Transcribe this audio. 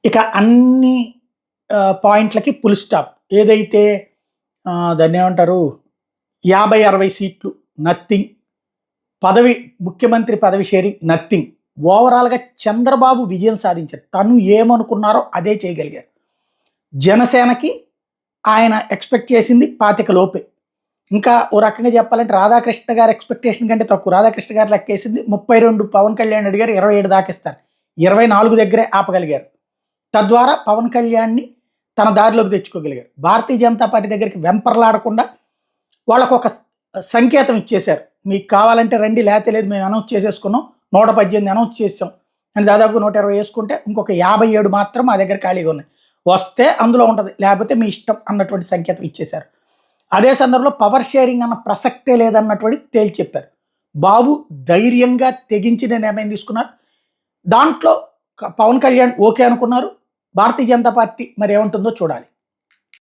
ఇక అన్ని పాయింట్లకి full stop. ఏదైతే దాన్నేమంటారు 50, 60 సీట్లు నథింగ్. పదవి ముఖ్యమంత్రి పదవి షేరింగ్ నథింగ్. ఓవరాల్‌గా చంద్రబాబు విజయం సాధించారు. తను ఏమనుకున్నారో అదే చేయగలిగారు. జనసేనకి ఆయన ఎక్స్‌పెక్ట్ చేసింది 25 లోపే. ఇంకా ఓ రకంగా చెప్పాలంటే రాధాకృష్ణ గారి ఎక్స్‌పెక్టేషన్ కంటే తక్కువ. రాధాకృష్ణ గారు లెక్కేసింది 32 పవన్ కళ్యాణ్ అడిగారు 27 దాకా ఇస్తారు. 24 దగ్గరే ఆపగలిగారు. తద్వారా పవన్ కళ్యాణ్‌ని తన దారిలోకి తెచ్చుకోగలిగారు. భారతీయ జనతా పార్టీ దగ్గరికి వెంపర్లాడకుండా వాళ్ళకొక సంకేతం ఇచ్చేశారు. మీకు కావాలంటే రండి లేతే లేదు మేము అనౌన్స్ చేసేసుకున్నాం. 118 అనౌన్స్ చేసాం. అని దాదాపుగా 120 యేసుకుంటే ఇంకొక 57 మాత్రం మా దగ్గర ఖాళీగా ఉన్నాయి. వస్తే అందులో ఉంటది. లేకపోతే మీ ఇష్టం అన్నటువంటి సంకేతం ఇచ్చేశారు. అదే సందర్భంలో పవర్ షేరింగ్ అన్న ప్రసక్తే లేదన్నటువంటిది తేల్చి చెప్పారు. బాబు ధైర్యంగా తెగించిన నిర్ణయం తీసుకున్నారు. దాంట్లో పవన్ కళ్యాణ్ ఓకే అనుకున్నారు. భారతీయ జనతా పార్టీ మరేమంటుందో చూడాలి.